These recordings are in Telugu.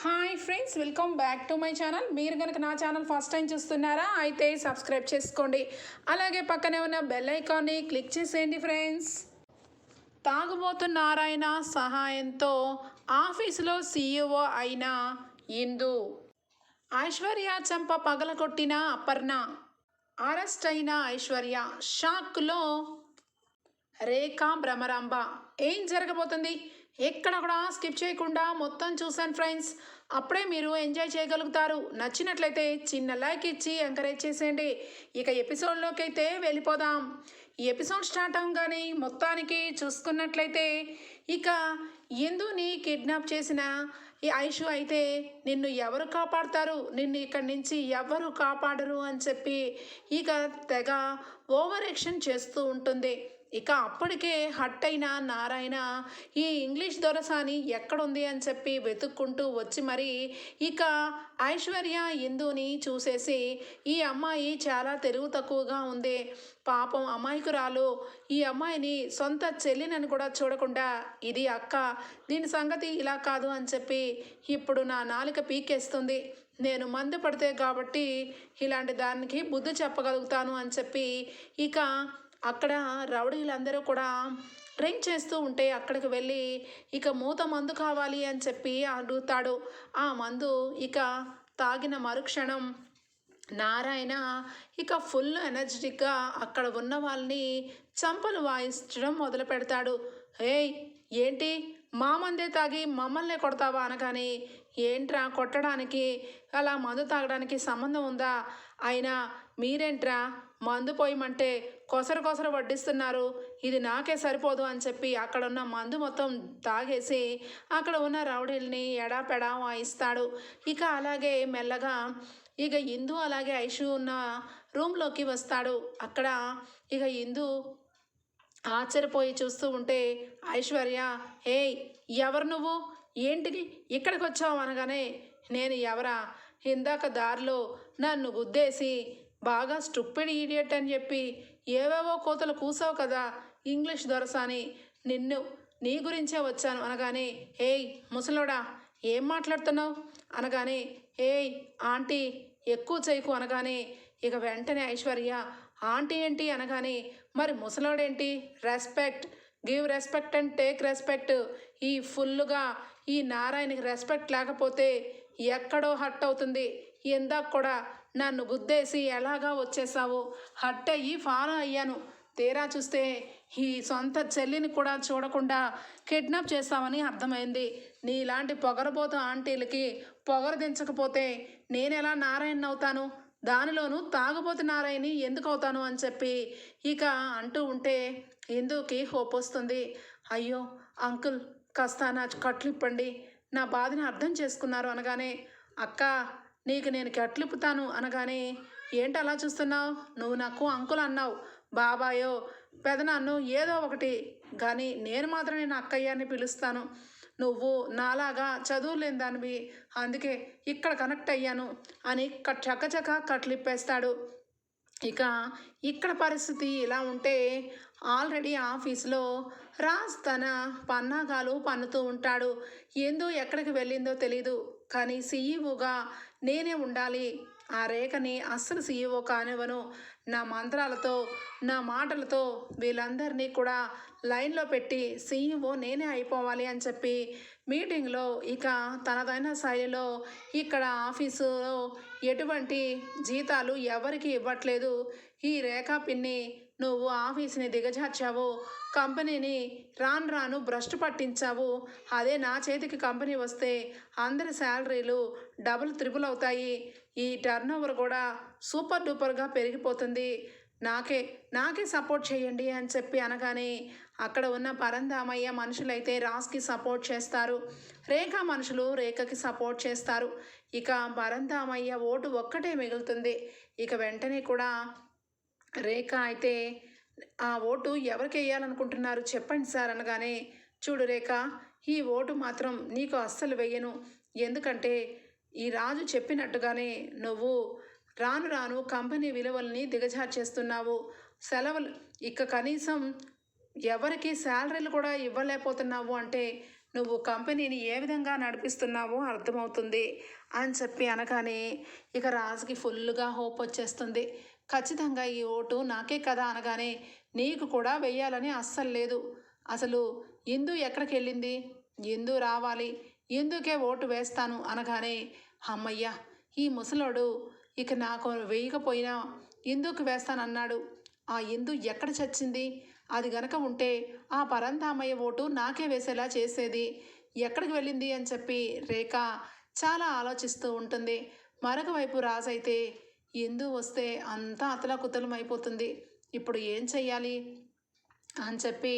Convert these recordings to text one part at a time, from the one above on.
Hi friends, welcome back to my channel. మీరు కనుక నా ఛానల్ ఫస్ట్ టైం చూస్తున్నారా అయితే సబ్స్క్రైబ్ చేసుకోండి. అలాగే పక్కనే ఉన్న బెల్ ఐకాన్ని క్లిక్ చేసేయండి ఫ్రెండ్స్. తాగుబోతు నారాయణ సహాయంతో ఆఫీసులో సీఈఓ అయిన ఇందు, ఐశ్వర్య చంప పగలగొట్టిన అపర్ణ, అరెస్ట్ అయిన ఐశ్వర్య, షాక్లో రేఖ భ్రమరాంబ. ఏం జరగబోతుంది ఎక్కడ కూడా స్కిప్ చేయకుండా మొత్తం చూసాను ఫ్రెండ్స్. అప్పుడే మీరు ఎంజాయ్ చేయగలుగుతారు. నచ్చినట్లయితే చిన్న లైక్ ఇచ్చి ఎంకరేజ్ చేసేయండి. ఇక ఎపిసోడ్లోకి అయితే వెళ్ళిపోదాం. ఈ ఎపిసోడ్ స్టార్ట్ అవగానే మొత్తానికి చూసుకున్నట్లయితే ఇక ఇందుని కిడ్నాప్ చేసిన ఈ ఐషు అయితే నిన్ను ఎవరు కాపాడతారు, నిన్ను ఇక్కడి నుంచి ఎవరు కాపాడరు అని చెప్పి ఇక తెగ ఓవర్ యాక్షన్ చేస్తూ ఉంటుంది. ఇక అప్పటికే హట్ అయిన నారాయణ ఈ ఇంగ్లీష్ దొరసాని ఎక్కడుంది అని చెప్పి వెతుక్కుంటూ వచ్చి మరి ఇక ఐశ్వర్య ఇందుని చూసేసి ఈ అమ్మాయి చాలా తెలివి తక్కువగా ఉంది, పాపం అమాయకురాలు, ఈ అమ్మాయిని సొంత చెల్లినని కూడా చూడకుండా ఇది అక్క, దీని సంగతి ఇలా కాదు అని చెప్పి ఇప్పుడు నా నాలుక పీకేస్తుంది, నేను మందు పడితే కాబట్టి ఇలాంటి దానికి బుద్ధి చెప్పగలుగుతాను అని చెప్పి ఇక అక్కడ రౌడీలందరూ కూడా డ్రింక్ చేస్తూ ఉంటే అక్కడికి వెళ్ళి ఇక మూత మందు కావాలి అని చెప్పి అడుగుతాడు. ఆ మందు ఇక తాగిన మరుక్షణం నారాయణ ఇక ఫుల్ ఎనర్జెటిక్గా అక్కడ ఉన్న వాళ్ళని చంపలు వాయించడం మొదలు పెడతాడు. ఏయ్ ఏంటి మా మందే తాగి మమ్మల్ని కొడతావా అనగానే, ఏంట్రా కొట్టడానికి, అలా మందు తాగడానికి సంబంధం ఉందా, అయినా మీరేంట్రా మందు పోయమంటే కొసరు వడ్డిస్తున్నారు, ఇది నాకే సరిపోదు అని చెప్పి అక్కడ ఉన్న మందు మొత్తం తాగేసి అక్కడ ఉన్న రౌడీల్ని ఎడాపెడా వాయిస్తాడు. ఇక అలాగే మెల్లగా ఇక ఇందు అలాగే ఐషు ఉన్న రూమ్లోకి వస్తాడు. అక్కడ ఇక ఇందు ఆశ్చర్యపోయి చూస్తూ ఉంటే ఐశ్వర్య, ఏయ్ ఎవరు నువ్వు, ఏంటిది ఇక్కడికి వచ్చావు అనగానే, నేను ఎవరా, ఇందాక దారిలో నన్ను గుద్దేసి బాగా స్టూపిడ్ ఈడియట్ అని చెప్పి ఏవేవో కోతలు కూసావు కదా ఇంగ్లీష్ దొరసాని, నీ గురించే వచ్చాను అనగానే, ఏయ్ ముసలోడా ఏం మాట్లాడుతున్నావు అనగానే, ఏయ్ ఆంటీ ఎక్కువ చేయకు అనగానే ఇక వెంటనే ఐశ్వర్య, ఆంటీ ఏంటి అనగానే, మరి ముసలోడేంటి, respect, give respect and take respect, ఈ ఫుల్లుగా ఈ నారాయణకి రెస్పెక్ట్ లేకపోతే ఎక్కడో హట్ అవుతుంది, ఇందాక కూడా నన్ను గుద్దేసి ఎలాగా వచ్చేసావు, హట్ అయ్యి ఫాలో అయ్యాను, తీరా చూస్తే ఈ సొంత చెల్లిని కూడా చూడకుండా కిడ్నాప్ చేస్తామని అర్థమైంది, నీలాంటి పొగరబోతు ఆంటీలకి పొగరు దించకపోతే నేనెలా నారాయణ అవుతాను, దానిలోనూ తాగుబోతు నారాయణి ఎందుకు అవుతాను అని చెప్పి ఇక అంటూ ఉంటే ఇందుకి హోప్ వస్తుంది. అయ్యో అంకుల్ కాస్త నా కట్లు ఇప్పండి, నా బాధని అర్థం చేసుకున్నారు అనగానే, అక్క నీకు నేను కట్లిప్పుతాను అనగానే, ఏంటి అలా చూస్తున్నావు, నువ్వు నాకు అంకుల్ అన్నావు, బాబాయో పెదనాన్నో ఏదో ఒకటి కానీ నేను మాత్రం నేను అక్కయ్యాన్ని పిలుస్తాను, నువ్వు నాలాగా చదువులేని దానివి, అందుకే ఇక్కడ కనెక్ట్ అయ్యాను అని చకచక కట్లిప్పేస్తాడు. ఇక ఇక్కడ పరిస్థితి ఇలా ఉంటే ఆల్రెడీ ఆఫీస్లో రాజ్ తన పన్నాగాలు పన్నుతూ ఉంటాడు. ఏందో ఎక్కడికి వెళ్ళిందో తెలీదు, కానీ సీఈఓగా నేనే ఉండాలి, ఆ రేఖని అస్సలు సీఈఓ కానివ్వను, నా మంత్రాలతో నా మాటలతో వీళ్ళందరినీ కూడా లైన్లో పెట్టి సీఈఓ నేనే అయిపోవాలి అని చెప్పి మీటింగ్లో ఇక తనదైన శైలిలో ఇక్కడ ఆఫీసులో ఎటువంటి జీతాలు ఎవరికి ఇవ్వట్లేదు, ఈ రేఖా పిన్ని నువ్వు ఆఫీస్ని దిగజార్చావు, కంపెనీని రాను రాను భ్రష్టు పట్టించావు, అదే నా చేతికి కంపెనీ వస్తే అందరి శాలరీలు డబుల్ త్రిబుల్ అవుతాయి, ఈ టర్న్ ఓవర్ కూడా సూపర్ డూపర్గా పెరిగిపోతుంది, నాకే సపోర్ట్ చేయండి అని చెప్పి అనగానే అక్కడ ఉన్న పరంధామయ్య మనుషులైతే రాజ్కి సపోర్ట్ చేస్తారు, రేఖ మనుషులు రేఖకి సపోర్ట్ చేస్తారు. ఇక పరంధామయ్య ఓటు ఒక్కటే మిగులుతుంది. ఇక వెంటనే కూడా రేఖ అయితే ఆ ఓటు ఎవరికి వేయాలనుకుంటున్నారు చెప్పండి సార్ అనగానే, చూడు రేఖ ఈ ఓటు మాత్రం నీకు అస్సలు వేయను, ఎందుకంటే ఈ రాజు చెప్పినట్టుగానే నువ్వు రాను రాను కంపెనీ విలువల్ని దిగజార్చేస్తున్నావు, సెలవులు ఇక కనీసం ఎవరికి శాలరీలు కూడా ఇవ్వలేకపోతున్నావు అంటే నువ్వు కంపెనీని ఏ విధంగా నడిపిస్తున్నావో అర్థమవుతుంది అని చెప్పి అనగానే ఇక రాజుకి ఫుల్గా హోప్ వచ్చేస్తుంది. ఖచ్చితంగా ఈ ఓటు నాకే కదా అనగానే నీకు కూడా వెయ్యాలని అస్సలు లేదు. అసలు ఇందు ఎక్కడికి వెళ్ళింది, ఇందు రావాలి, ఇందుకే ఓటు వేస్తాను అనగానే అమ్మయ్య ఈ ముసలోడు ఇక నాకు వేయకపోయినా ఇందుకు వేస్తానన్నాడు. ఆ ఇందు ఎక్కడ చచ్చింది, అది గనక ఉంటే ఆ పరంధామయ్య ఓటు నాకే వేసేలా చేసేది, ఎక్కడికి వెళ్ళింది అని చెప్పి రేఖ చాలా ఆలోచిస్తూ ఉంటుంది. మరొక వైపు రాజైతే ఇందు వస్తే అంతా అతలాకుతలం అయిపోతుంది, ఇప్పుడు ఏం చెయ్యాలి అని చెప్పి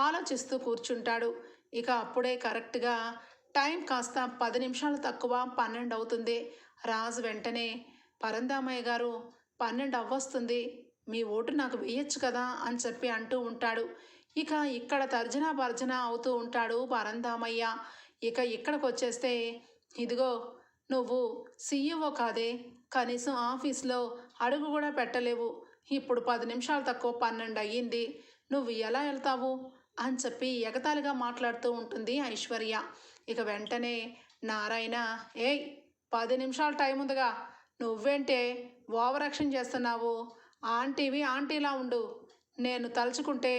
ఆలోచిస్తూ కూర్చుంటాడు. ఇక అప్పుడే కరెక్ట్గా టైం కాస్త 10 నిమిషాలు తక్కువ 12 అవుతుంది. రాజు వెంటనే పరంధామయ్య గారు 12 అవ్వస్తుంది, మీ ఓటు నాకు వేయచ్చు కదా అని చెప్పి అంటూ ఉంటాడు. ఇక ఇక్కడ తర్జనా భర్జన అవుతూ ఉంటాడు పరంధామయ్య. ఇక ఇక్కడికి వచ్చేస్తే ఇదిగో నువ్వు సీఈఓ కాదే, కనీసం ఆఫీస్లో అడుగు కూడా పెట్టలేవు, ఇప్పుడు 10 నిమిషాలు తక్కువ 12 అయ్యింది, నువ్వు ఎలా వెళ్తావు అని చెప్పి ఎగతాళిగా మాట్లాడుతూ ఉంటుంది ఐశ్వర్య. ఇక వెంటనే నారాయణ, ఏయ్ 10 నిమిషాలు టైం ఉందిగా, నువ్వేంటే ఓవర్ యాక్షన్ చేస్తున్నావు, ఆంటీవి ఆంటీలా ఉండు, నేను తలుచుకుంటే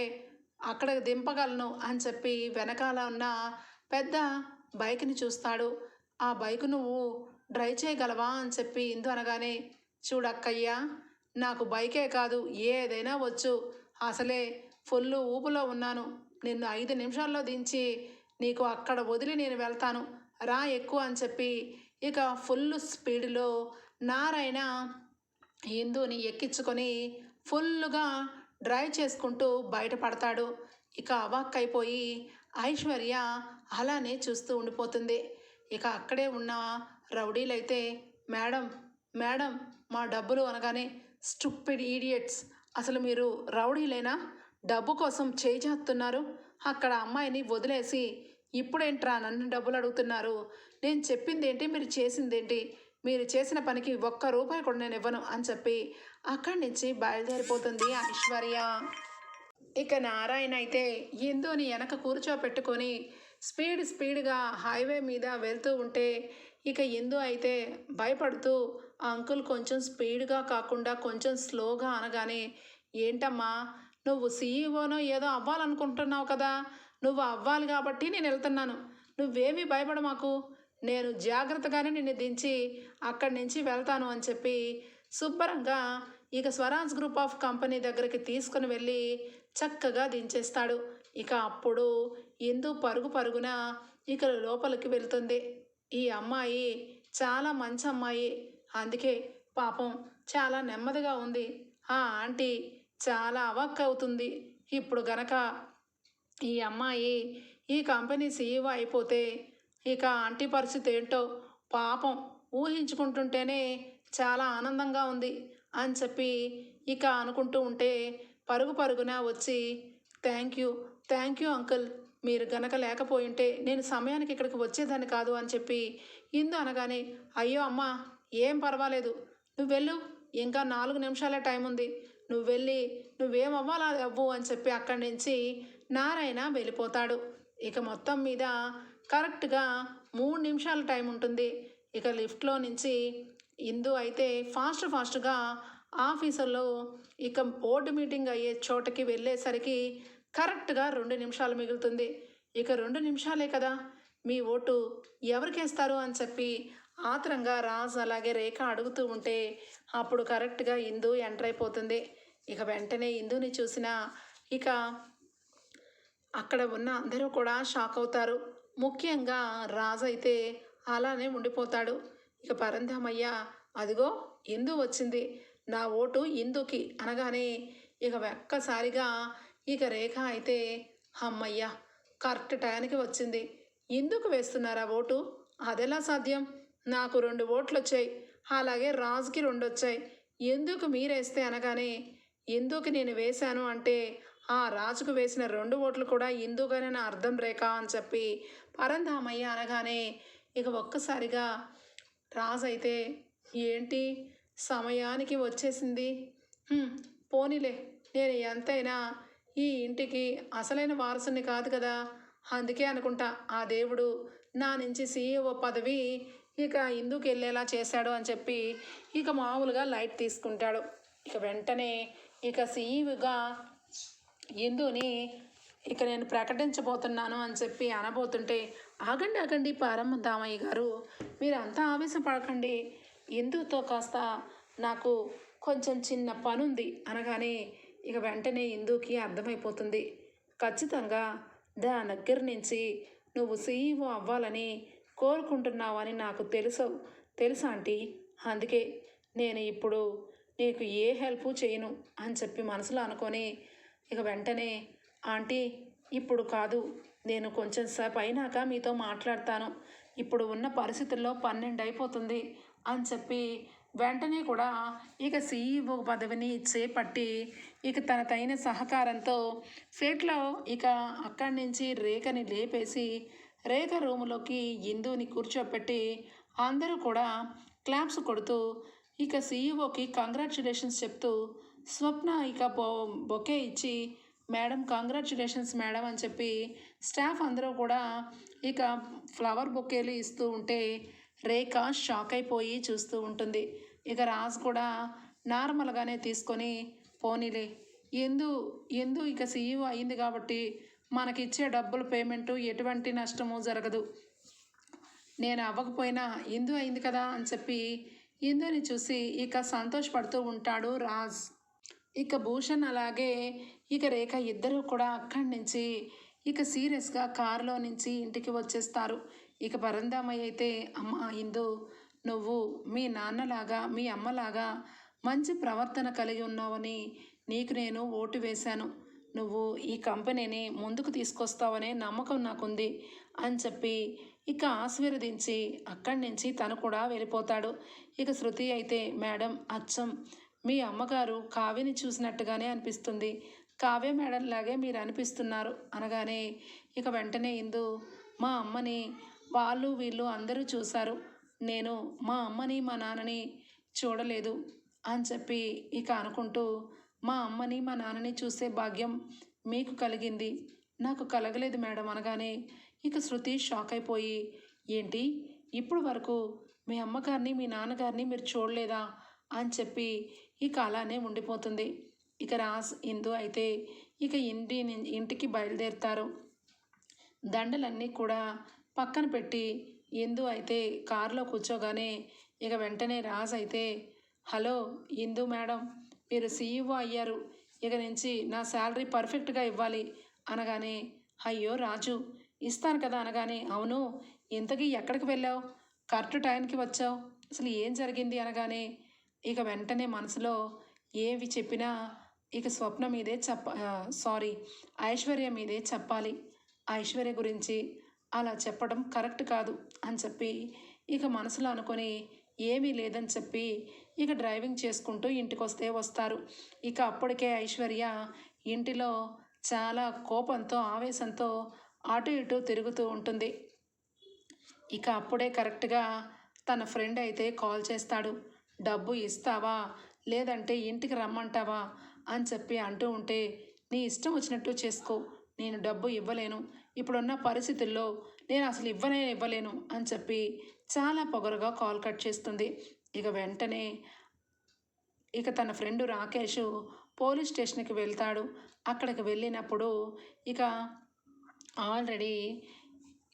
అక్కడికి దింపగలను అని చెప్పి వెనకాల ఉన్న పెద్ద బైక్ని చూస్తాడు. ఆ బైక్ నువ్వు డ్రైవ్ చేయగలవా అని చెప్పి ఇందు అనగానే చూడక్కయ్యా, నాకు బైకే కాదు ఏదైనా వచ్చు, అసలే ఫుల్ ఊపులో ఉన్నాను, నిన్ను 5 నిమిషాల్లో దించి నీకు అక్కడ వదిలి నేను వెళ్తాను, రా ఎక్కువ అని చెప్పి ఇక ఫుల్ స్పీడ్లో నారాయణ ఇందుని ఎక్కించుకొని ఫుల్లుగా డ్రైవ్ చేసుకుంటూ బయటపడతాడు. ఇక అవాక్కైపోయి ఐశ్వర్య అలానే చూస్తూ ఉండిపోతుంది. ఇక అక్కడే ఉన్న రౌడీలైతే మేడం మేడం మా డబ్బులు అనగానే స్టూపిడ్ ఈడియట్స్, అసలు మీరు రౌడీలేనా, డబ్బు కోసం చేజాస్తున్నారు, అక్కడ అమ్మాయిని వదిలేసి ఇప్పుడేంట్రా నన్ను డబ్బులు అడుగుతున్నారు, నేను చెప్పింది ఏంటి మీరు చేసిందేంటి, మీరు చేసిన పనికి ₹1 కూడా నేను ఇవ్వను అని చెప్పి అక్కడి నుంచి బయలుదేరిపోతుంది ఐశ్వర్య. ఇక నారాయణ అయితే ఇందుని వెనక కూర్చోపెట్టుకొని స్పీడ్గా హైవే మీద వెళ్తూ ఉంటే ఇక ఇందు అయితే భయపడుతూ ఆ అంకుల్ కొంచెం స్పీడ్గా కాకుండా కొంచెం స్లోగా అనగానే ఏంటమ్మా నువ్వు సీఈఓనో ఏదో అవ్వాలనుకుంటున్నావు కదా, నువ్వు అవ్వాలి కాబట్టి నేను వెళ్తున్నాను, నువ్వేమీ భయపడ మాకు, నేను జాగ్రత్తగానే నిన్ను దించి అక్కడి నుంచి వెళ్తాను అని చెప్పి శుభ్రంగా ఇక స్వరాజ్ గ్రూప్ ఆఫ్ కంపెనీ దగ్గరికి తీసుకుని వెళ్ళి చక్కగా దించేస్తాడు. ఇక అప్పుడు ఇందు పరుగున ఇక లోపలికి వెళ్తుంది. ఈ అమ్మాయి చాలా మంచి అమ్మాయి, అందుకే పాపం చాలా నెమ్మదిగా ఉంది, ఆ ఆంటీ చాలా అవాక్ అవుతుంది, ఇప్పుడు గనక ఈ అమ్మాయి ఈ కంపెనీ సీఈఓ అయిపోతే ఇక ఆంటీ పరిస్థితి ఏంటో పాపం ఊహించుకుంటుంటేనే చాలా ఆనందంగా ఉంది అని చెప్పి ఇక అనుకుంటూ ఉంటే పరుగున వచ్చి థ్యాంక్ యూ అంకుల్, మీరు గనక లేకపోయింటే నేను సమయానికి ఇక్కడికి వచ్చేదాన్ని కాదు అని చెప్పి ఇందు అనగానే అయ్యో అమ్మ ఏం పర్వాలేదు, నువ్వు వెళ్ళు, ఇంకా 4 నిమిషాలే టైం ఉంది, నువ్వు వెళ్ళి నువ్వేం అవ్వాలా అవ్వు అని చెప్పి అక్కడి నుంచి నారాయణ వెళ్ళిపోతాడు. ఇక మొత్తం మీద కరెక్ట్గా 3 నిమిషాల టైం ఉంటుంది. ఇక లిఫ్ట్లో నుంచి ఇందు అయితే ఫాస్ట్గా ఆఫీసులో ఇక బోర్డు మీటింగ్ అయ్యే చోటకి వెళ్ళేసరికి కరెక్ట్గా 2 నిమిషాలు మిగులుతుంది. ఇక 2 నిమిషాలే కదా, మీ ఓటు ఎవరికేస్తారు అని చెప్పి ఆత్రంగా రాజ్ అలాగే రేఖ అడుగుతూ ఉంటే అప్పుడు కరెక్ట్గా ఇందు ఎంటర్ అయిపోతుంది. ఇక వెంటనే ఇందుని చూసిన ఇక అక్కడ ఉన్న అందరూ కూడా షాక్ అవుతారు. ముఖ్యంగా రాజు అయితే అలానే ఉండిపోతాడు. ఇక పరంధామయ్య అదిగో ఇందు వచ్చింది, నా ఓటు ఇందుకి అనగానే ఇక ఒక్కసారిగా ఇక రేఖ అయితే అమ్మయ్య కరెక్ట్ టైంకి వచ్చింది, ఇందుకు వేస్తున్నారా ఓటు, అదెలా సాధ్యం, నాకు 2 ఓట్లు వచ్చాయి, అలాగే రాజుకి 2 వచ్చాయి, ఎందుకు మీరేస్తే అనగానే ఎందుకు నేను వేశాను అంటే ఆ రాజుకు వేసిన 2 ఓట్లు కూడా ఇందుకనే నా అర్థం రేఖ అని చెప్పి పరంధామయ్య అనగానే ఇక ఒక్కసారిగా రాజు అయితే ఏంటి సమయానికి వచ్చేసింది, పోనీలే, నేను ఎంతైనా ఈ ఇంటికి అసలైన వారసుని కాదు కదా, అందుకే అనుకుంటా ఆ దేవుడు నా నుంచి సీఈఓ పదవి ఇక ఇందుకు వెళ్ళేలా చేశాడు అని చెప్పి ఇక మామూలుగా లైట్ తీసుకుంటాడు. ఇక వెంటనే ఇక సీఈఓగా ఇందుని ఇక నేను ప్రకటించబోతున్నాను అని చెప్పి అనబోతుంటే, ఆగండి ఆగండి దామయ్య గారు, మీరు అంతా ఆవేశపడకండి, ఇందుతో కాస్త నాకు కొంచెం చిన్న పనుంది అనగానే ఇక వెంటనే ఇందుకి అర్థమైపోతుంది, ఖచ్చితంగా దాని దగ్గర నుంచి నువ్వు సీఈఓ అవ్వాలని కోరుకుంటున్నావని నాకు తెలుసా ఆంటీ, అందుకే నేను ఇప్పుడు నీకు ఏ హెల్ప్ చేయను అని చెప్పి మనసులో అనుకొని ఇక వెంటనే, ఆంటీ ఇప్పుడు కాదు, నేను కొంచెం సేపు అయినాక మీతో మాట్లాడతాను, ఇప్పుడు ఉన్న పరిస్థితుల్లో 12 అయిపోతుంది అని చెప్పి వెంటనే కూడా ఇక సీఈఓ పదవిని చేపట్టి ఇక తనదైన సహకారంతో సెట్లో ఇక అక్కడి నుంచి రేఖని లేపేసి రేఖ రూములోకి ఇందుని కూర్చోపెట్టి అందరూ కూడా క్లాప్స్ కొడుతూ ఇక సీఈఓకి కంగ్రాచులేషన్స్ చెప్తూ స్వప్న ఇక బొకే ఇచ్చి, మేడం కంగ్రాచులేషన్స్ మేడం అని చెప్పి స్టాఫ్ అందరూ కూడా ఇక ఫ్లవర్ బొకేలు ఇస్తూ ఉంటే రేఖ షాక్ అయిపోయి చూస్తూ ఉంటుంది. ఇక రాజ్ కూడా నార్మల్గానే తీసుకొని, పోనీలే ఎందు ఇక సీఈఓ అయింది కాబట్టి మనకిచ్చే డబ్బులు పేమెంటు ఎటువంటి నష్టము జరగదు, నేను అవ్వకపోయినా ఇందు అయింది కదా అని చెప్పి ఇందుని చూసి ఇక సంతోషపడుతూ ఉంటాడు రాజ్. ఇక భూషణ్ అలాగే ఇక రేఖ ఇద్దరూ కూడా అక్కడి నుంచి ఇక సీరియస్గా కారులో నుంచి ఇంటికి వచ్చేస్తారు. ఇక పరందామయ్య అయితే, అమ్మ ఇందు, నువ్వు మీ నాన్నలాగా మీ అమ్మలాగా మంచి ప్రవర్తన కలిగి ఉన్నావని నీకు నేను ఓటు వేశాను, నువ్వు ఈ కంపెనీని ముందుకు తీసుకొస్తావనే నమ్మకం నాకుంది అని చెప్పి ఇక ఆశీర్వదించి అక్కడి నుంచి తను కూడా వెళ్ళిపోతాడు. ఇక శృతి అయితే, మేడం అచ్చం మీ అమ్మగారు కావ్యని చూసినట్టుగానే అనిపిస్తుంది, కావ్య మేడం లాగే మీరు అనిపిస్తున్నారు అనగానే ఇక వెంటనే ఇందు, మా అమ్మని వాళ్ళు వీళ్ళు అందరూ చూశారు, నేను మా అమ్మని మా నాన్నని చూడలేదు అని చెప్పి ఇక అనుకుంటూ, మా అమ్మని మా నాన్నని చూసే భాగ్యం మీకు కలిగింది, నాకు కలగలేదు మేడం అనగానే ఇక శృతి షాక్ అయిపోయి, ఏంటి ఇప్పుడు వరకు మీ అమ్మగారిని మీ నాన్నగారిని మీరు చూడలేదా అని చెప్పి ఇక అలానే ఉండిపోతుంది. ఇక రాజ్ ఇందు అయితే ఇక ఇంటికి బయలుదేరుతారు. దండలన్నీ కూడా పక్కన పెట్టి ఇందు అయితే కారులో కూర్చోగానే ఇక వెంటనే రాజ్ అయితే, హలో ఇందు మేడం, మీరు సీఈఓ అయ్యారు, ఇక నుంచి నా శాలరీ పర్ఫెక్ట్గా ఇవ్వాలి అనగానే, అయ్యో రాజు ఇస్తాను కదా అనగానే, అవును ఇంతకీ ఎక్కడికి వెళ్ళావు, కరెక్ట్ టైంకి వచ్చావు, అసలు ఏం జరిగింది అనగానే ఇక వెంటనే మనసులో ఏవి చెప్పినా ఇక స్వప్న మీదే ఐశ్వర్య మీదే చెప్పాలి, ఐశ్వర్య గురించి అలా చెప్పడం కరెక్ట్ కాదు అని చెప్పి ఇక మనసులో అనుకొని ఏమీ లేదని చెప్పి ఇక డ్రైవింగ్ చేసుకుంటూ ఇంటికి వస్తారు. ఇక అప్పటికే ఐశ్వర్య ఇంటిలో చాలా కోపంతో ఆవేశంతో అటు ఇటు తిరుగుతూ ఉంటుంది. ఇక అప్పుడే కరెక్ట్గా తన ఫ్రెండ్ అయితే కాల్ చేస్తాడు, డబ్బు ఇస్తావా లేదంటే ఇంటికి రమ్మంటావా అని చెప్పి అంటూ ఉంటే, నీ ఇష్టం వచ్చినట్టు చేసుకో, నేను డబ్బు ఇవ్వలేను, ఇప్పుడున్న పరిస్థితుల్లో నేను అసలు ఇవ్వలేను అని చెప్పి చాలా పొగరుగా కాల్ కట్ చేస్తుంది. ఇక వెంటనే ఇక తన ఫ్రెండ్ రాకేష్ పోలీస్ స్టేషన్కి వెళ్తాడు. అక్కడికి వెళ్ళినప్పుడు ఇక ఆల్రెడీ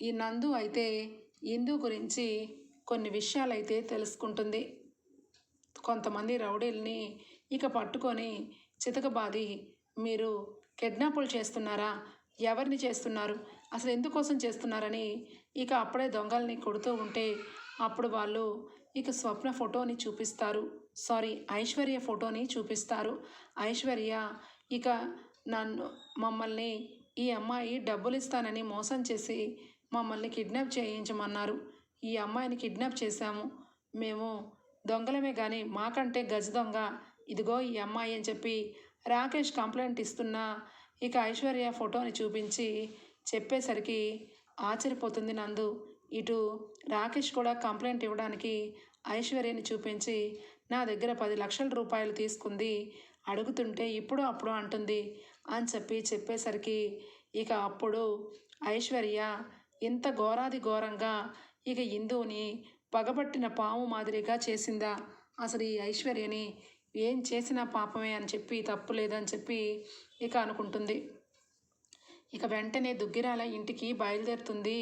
ఈ నందు అయితే ఇందు గురించి కొన్ని విషయాలైతే తెలుసుకుంటుంది. కొంతమంది రౌడీల్ని ఇక పట్టుకొని చితకబాది, మీరు కిడ్నాపులు చేస్తున్నారా, ఎవరిని చేస్తున్నారు, అసలు ఎందుకోసం చేస్తున్నారని ఇక అప్పుడే దొంగల్ని కొడుతూ ఉంటే అప్పుడు వాళ్ళు ఇక స్వప్న ఫోటోని చూపిస్తారు, ఐశ్వర్య ఫోటోని చూపిస్తారు. ఐశ్వర్య ఇక మమ్మల్ని ఈ అమ్మాయి డబ్బులు ఇస్తానని మోసం చేసి మమ్మల్ని కిడ్నాప్ చేయించమన్నారు, ఈ అమ్మాయిని కిడ్నాప్ చేశాము, మేము దొంగలమే కానీ మాకంటే గజ దొంగ ఇదిగో ఈ అమ్మాయి అని చెప్పి రాకేష్ కంప్లైంట్ ఇస్తున్నా ఇక ఐశ్వర్య ఫోటోని చూపించి చెప్పేసరికి ఆశ్చర్యపోతుంది నందు. ఇటు రాకేష్ కూడా కంప్లైంట్ ఇవ్వడానికి ఐశ్వర్యని చూపించి, నా దగ్గర 10 లక్షల రూపాయలు తీసుకుంది, అడుగుతుంటే ఇప్పుడు అప్పుడు అంటుంది అని చెప్పేసరికి ఇక అప్పుడు ఐశ్వర్య ఇంత ఘోరాది ఘోరంగా ఇక ఇందుని పగబట్టిన పాము మాదిరిగా చేసిందా? అసలు ఈ ఐశ్వర్యని ఏం చేసినా పాపమే అని చెప్పి తప్పు లేదని చెప్పి ఇక అనుకుంటుంది. ఇక వెంటనే దుగ్గిరాల ఇంటికి బయలుదేరుతుంది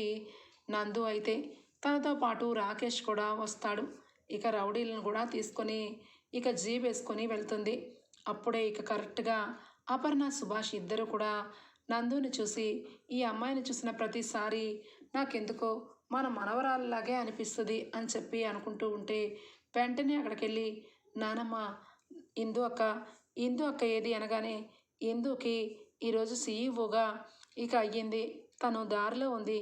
నందు. అయితే తనతో పాటు రాకేష్ కూడా వస్తాడు. ఇక రౌడీలను కూడా తీసుకొని ఇక జీప్ వేసుకొని వెళ్తుంది. అప్పుడే ఇక కరెక్ట్గా అపర్ణ సుభాష్ ఇద్దరు కూడా నందుని చూసి, ఈ అమ్మాయిని చూసిన ప్రతిసారి నాకెందుకో మన మనవరాలలాగే అనిపిస్తుంది అని చెప్పి అనుకుంటూ ఉంటే వెంటనే అక్కడికి వెళ్ళి, నానమ్మ ఇందు అక్క ఏది అనగానే, ఇందుకి ఈరోజు సీఈఓగా ఇక అయ్యింది, తను దారిలో ఉంది,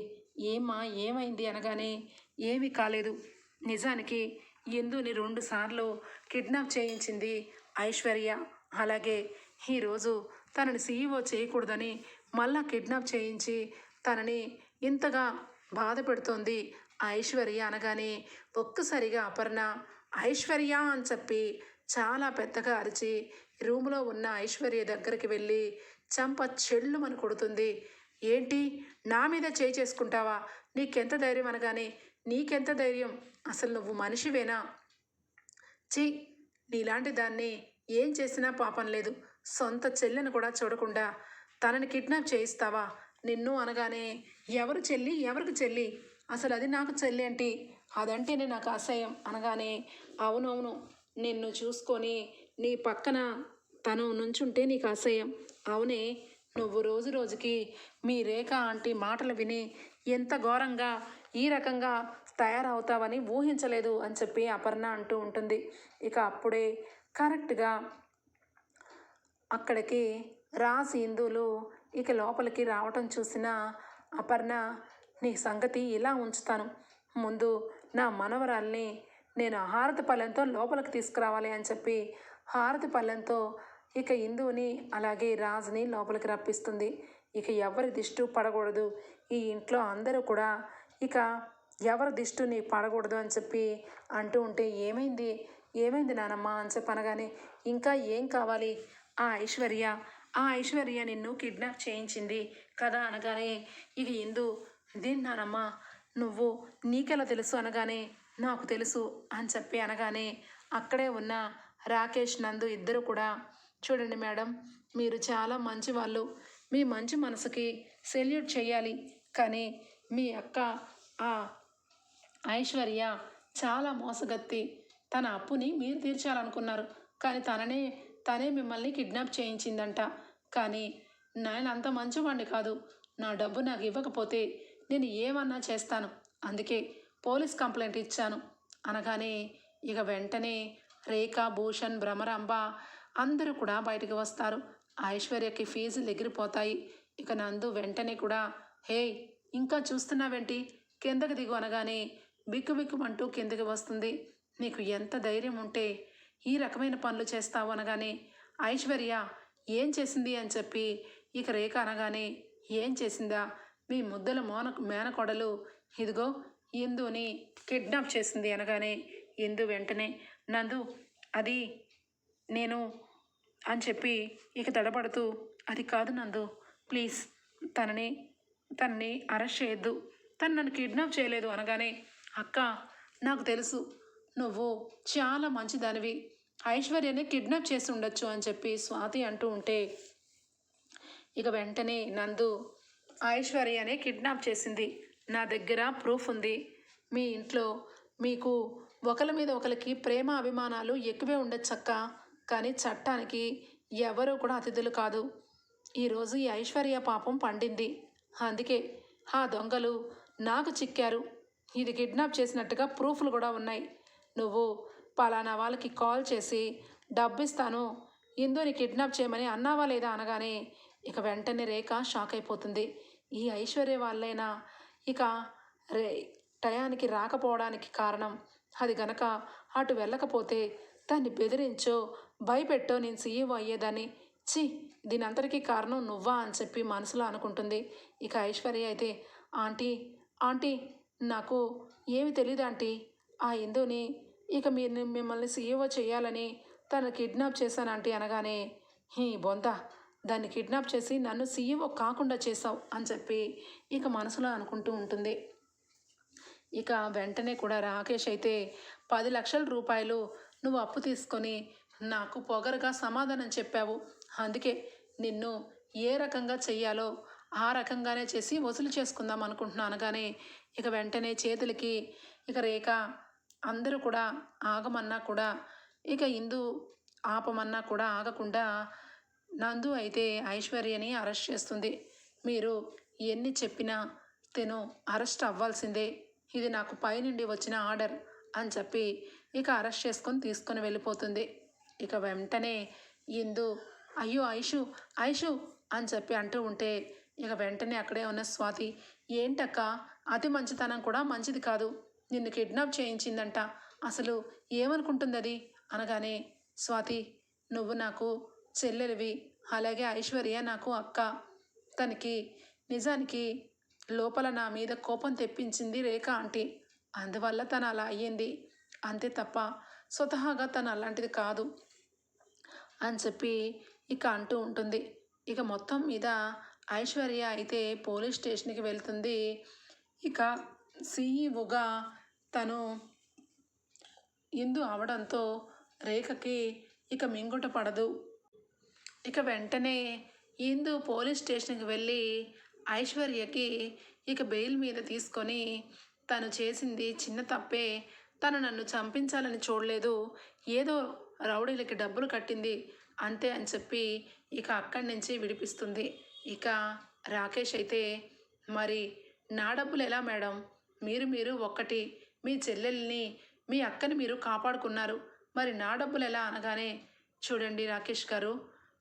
ఏమ్మా ఏమైంది అనగానే, ఏమీ కాలేదు, నిజానికి ఇందుని 2 సార్లు కిడ్నాప్ చేయించింది ఐశ్వర్య. అలాగే ఈరోజు తనని సీఈఓ చేయకూడదని మళ్ళా కిడ్నాప్ చేయించి తనని ఇంతగా బాధ పెడుతోంది ఐశ్వర్య అనగానే ఒక్కసారిగా అపర్ణ ఐశ్వర్య అని చెప్పి చాలా పెద్దగా అరిచి రూములో ఉన్న ఐశ్వర్య దగ్గరికి వెళ్ళి చంప చెళ్ళుమని కొడుతుంది. ఏంటి నా మీద చేయి చేసుకుంటావా? నీకెంత ధైర్యం అనగానే, నీకెంత ధైర్యం? అసలు నువ్వు మనిషివేనా? ఛీ, నీలాంటి దాన్ని ఏం చేసినా పాపం లేదు. సొంత చెల్లెని కూడా చూడకుండా తనని కిడ్నాప్ చేయిస్తావా? నిన్ను అనగానే, ఎవరు చెల్లి ఎవరికి చెల్లి? అసలు అది నాకు చెల్లి ఏంటి? అదంటేనే నాకు అసహ్యం అనగానే, అవునవును, నిన్ను చూసుకొని నీ పక్కన తను నుంచుంటే నీకు అసహ్యం. అవునే, నువ్వు రోజు రోజుకి మీ రేఖ ఆంటీ మాటలు విని ఎంత ఘోరంగా ఈ రకంగా తయారవుతావని ఊహించలేదు అని చెప్పి అపర్ణ అంటూ ఉంటుంది. ఇక అప్పుడే కరెక్ట్గా అక్కడికి ఇందులు ఇక లోపలికి రావటం చూసిన అపర్ణ, నీ సంగతి ఇలా ఉంచుతాను, ముందు నా మనవరాల్ని నేను హారతి పళ్ళెంతో లోపలికి తీసుకురావాలి అని చెప్పి హారతి పళ్ళెంతో ఇక ఇందుని అలాగే రాజుని లోపలికి రప్పిస్తుంది. ఇక ఎవరి దిష్టి పడకూడదు, ఈ ఇంట్లో అందరూ కూడా ఇక ఎవరి దిష్టి నీ పడకూడదు అని చెప్పి అంటూ ఉంటే, ఏమైంది ఏమైంది నానమ్మ అని చెప్పి అనగానే, ఇంకా ఏం కావాలి? ఆ ఐశ్వర్య నిన్ను కిడ్నాప్ చేయించింది కదా అనగానే, ఇక ఇందు, దీని నానమ్మ నువ్వు నీకెలా తెలుసు అనగానే, నాకు తెలుసు అని చెప్పి అనగానే అక్కడే ఉన్న రాకేష్ నందు ఇద్దరు కూడా, చూడండి మేడం, మీరు చాలా మంచి వాళ్ళు, మీ మంచి మనసుకి సెల్యూట్ చేయాలి, కానీ మీ అక్క ఆ ఐశ్వర్య చాలా మోసగత్తి, తన అప్పుని మీరు తీర్చాలనుకున్నారు, కానీ తనే మిమ్మల్ని కిడ్నాప్ చేయించిందంట. కానీ నేను అంత మంచివాడిని కాదు, నా డబ్బు నాకు ఇవ్వకపోతే నేను ఏమన్నా చేస్తాను, అందుకే పోలీస్ కంప్లైంట్ ఇచ్చాను అనగానే, ఇక వెంటనే రేఖ, భూషణ్, భ్రమరాంబ అందరూ కూడా బయటకు వస్తారు. ఐశ్వర్యకి ఫీజులు ఎగిరిపోతాయి. ఇక నందు వెంటనే కూడా, హే, ఇంకా చూస్తున్నావేంటి, కిందకి దిగు అనగానే బిక్కుబిక్కుమంటూ కిందకి వస్తుంది. నీకు ఎంత ధైర్యం ఉంటే ఈ రకమైన పనులు చేస్తావు అనగానే, ఐశ్వర్య ఏం చేసింది అని చెప్పి ఇక రేఖ అనగానే, ఏం చేసిందా? మీ ముద్దల మేనకోడలు ఇదిగో ఇందుని కిడ్నాప్ చేసింది అనగానే, ఇందు వెంటనే, నందు అది నేను అని చెప్పి ఇక తడబడుతూ, అది కాదు నందు, ప్లీజ్ తనని అరెస్ట్ చేయొద్దు, తను నన్ను కిడ్నాప్ చేయలేదు అనగానే, అక్క నాకు తెలుసు నువ్వు చాలా మంచిదానివి, ఐశ్వర్యని కిడ్నాప్ చేసి ఉండొచ్చు అని చెప్పి స్వాతి అంటూ ఉంటే, ఇక వెంటనే నందు, ఐశ్వర్యనే కిడ్నాప్ చేసింది, నా దగ్గర ప్రూఫ్ ఉంది, మీ ఇంట్లో మీకు ఒకరి మీద ఒకరికి ప్రేమ అభిమానాలు ఎక్కువే ఉండొచ్చక్క, కానీ చట్టానికి ఎవరూ కూడా అతిథులు కాదు. ఈరోజు ఈ ఐశ్వర్య పాపం పండింది, అందుకే ఆ దొంగలు నాకు చిక్కారు, ఇది కిడ్నాప్ చేసినట్టుగా ప్రూఫ్లు కూడా ఉన్నాయి, నువ్వు పలానా వాళ్ళకి కాల్ చేసి డబ్బిస్తాను ఇందుని కిడ్నాప్ చేయమని అన్నావా లేదా అనగానే, ఇక వెంటనే రేఖ షాక్ అయిపోతుంది. ఈ ఐశ్వర్య వాళ్ళైనా ఇక టయానికి రాకపోవడానికి కారణం, అది గనక అటు వెళ్ళకపోతే దాన్ని బెదిరించో భయపెట్టో నేను సీఈఓ అయ్యేదాన్ని, దీని అంతటికీ కారణం నువ్వా అని చెప్పి మనసులో అనుకుంటుంది. ఇక ఐశ్వర్య అయితే, ఆంటీ నాకు ఏమి తెలియదు ఆంటీ, ఆ ఇందుని ఇక మిమ్మల్ని సీఈఓ చేయాలని తను కిడ్నాప్ చేశాను ఆంటీ అనగానే, బొంత దాన్ని కిడ్నాప్ చేసి నన్ను సీఈఓ కాకుండా చేసావు అని చెప్పి ఇక మనసులో అనుకుంటూ ఉంటుంది. ఇక వెంటనే కూడా రాకేష్ అయితే 10 లక్షల రూపాయలు నువ్వు అప్పు తీసుకొని నాకు పొగరుగా సమాధానం చెప్పావు, అందుకే నిన్ను ఏ రకంగా చెయ్యాలో ఆ రకంగానే చేసి వసూలు చేసుకుందాం అనుకుంటున్నాను అనగానే ఇక వెంటనే చేతులకి ఇక రేఖ అందరూ కూడా ఆగమన్నా కూడా ఇక ఇందు ఆపమన్నా కూడా ఆగకుండా నందు అయితే ఐశ్వర్యని అరెస్ట్ చేస్తుంది. మీరు ఎన్ని చెప్పినా తను అరెస్ట్ అవ్వాల్సిందే, ఇది నాకు పైనుండి వచ్చిన ఆర్డర్ అని చెప్పి ఇక అరెస్ట్ చేసుకొని తీసుకొని వెళ్ళిపోతుంది. ఇక వెంటనే ఇందు అయ్యో ఐషు ఐషు అని చెప్పి అంటూ ఉంటే ఇక వెంటనే అక్కడే ఉన్న స్వాతి ఏంటక్క అతి మంచితనం కూడా మంచిది కాదు, నిన్ను కిడ్నాప్ చేయించిందంట, అసలు ఏమనుకుంటుంది అది అనగానే స్వాతి నువ్వు నాకు చెల్లెలివి, అలాగే ఐశ్వర్య నాకు అక్క, తనకి నిజానికి లోపల నా మీద కోపం తెప్పించింది రేఖ ఆంటీ, అందువల్ల తను అలా అయ్యింది, అంతే తప్ప స్వతహాగా తను అలాంటిది కాదు అని చెప్పి ఇక అంటూ ఉంటుంది. ఇక మొత్తం మీద ఐశ్వర్య అయితే పోలీస్ స్టేషన్కి వెళ్తుంది. ఇక సీఈఓగా తను ఇందు అవడంతో రేఖకి ఇక మింగుట పడదు. ఇక వెంటనే ఇందు పోలీస్ స్టేషన్కి వెళ్ళి ఐశ్వర్యకి ఇక బెయిల్ మీద తీసుకొని తను చేసింది చిన్న తప్పే, తను నన్ను చంపించాలని చూడలేదు, ఏదో రౌడీలకి డబ్బులు కట్టింది అంతే అని చెప్పి ఇక అక్కడి నుంచి విడిపిస్తుంది. ఇక రాకేష్ అయితే మరి నా డబ్బులు ఎలా మేడం, మీరు ఒక్కటి, మీ చెల్లెల్ని మీ అక్కని మీరు కాపాడుకున్నారు, మరి నా డబ్బులు ఎలా అనగానే చూడండి రాకేష్ గారు,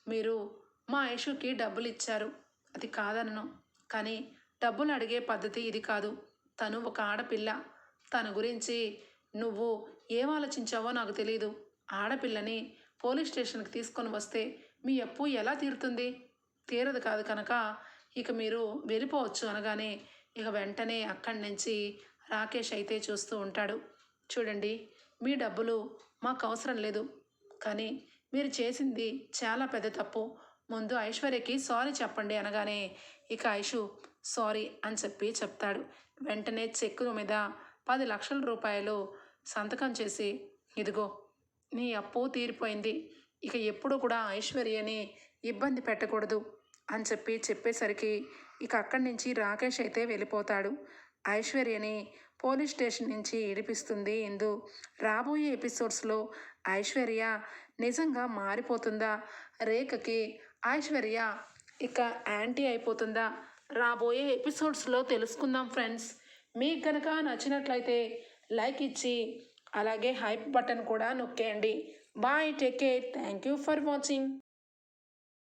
మీరు మా ఐషుకి డబ్బులు ఇచ్చారు, అది కాదనను, కానీ డబ్బులు అడిగే పద్ధతి ఇది కాదు, తను ఒక ఆడపిల్ల, తన గురించి నువ్వు ఏం ఆలోచించావో నాకు తెలీదు, ఆడపిల్లని పోలీస్ స్టేషన్కి తీసుకొని వస్తే మీ అప్పు ఎలా తీరుతుంది, తీరదు కాదు కనుక ఇక మీరు వెళ్ళిపోవచ్చు అనగానే ఇక వెంటనే అక్కడి నుంచి రాకేష్ అయితే చూస్తూ ఉంటాడు. చూడండి మీ డబ్బులు మాకు అవసరం లేదు, కానీ మీరు చేసింది చాలా పెద్ద తప్పు, ముందు ఐశ్వర్యకి సారీ చెప్పండి అనగానే ఇక ఐషు సారీ అని చెప్పి చెప్తాడు. వెంటనే చెక్కు మీద 10 లక్షల రూపాయలు సంతకం చేసి ఇదిగో నీ అప్పు తీరిపోయింది, ఇక ఎప్పుడు కూడా ఐశ్వర్యని ఇబ్బంది పెట్టకూడదు అని చెప్పేసరికి ఇక అక్కడి నుంచి రాకేష్ అయితే వెళ్ళిపోతాడు. ఐశ్వర్యని పోలీస్ స్టేషన్ నుంచి ఇడిపిస్తుంది ఇందు. రాబోయే ఎపిసోడ్స్లో ఐశ్వర్య నిజంగా మారిపోతుందా, రేఖకి ఐశ్వర్య ఇక యాంటీ అయిపోతుందా, రాబోయే ఎపిసోడ్స్లో తెలుసుకుందాం ఫ్రెండ్స్. మీకు కనుక నచ్చినట్లయితే లైక్ ఇచ్చి అలాగే హైప్ బటన్ కూడా నొక్కేయండి. Bye, take care, thank you for watching.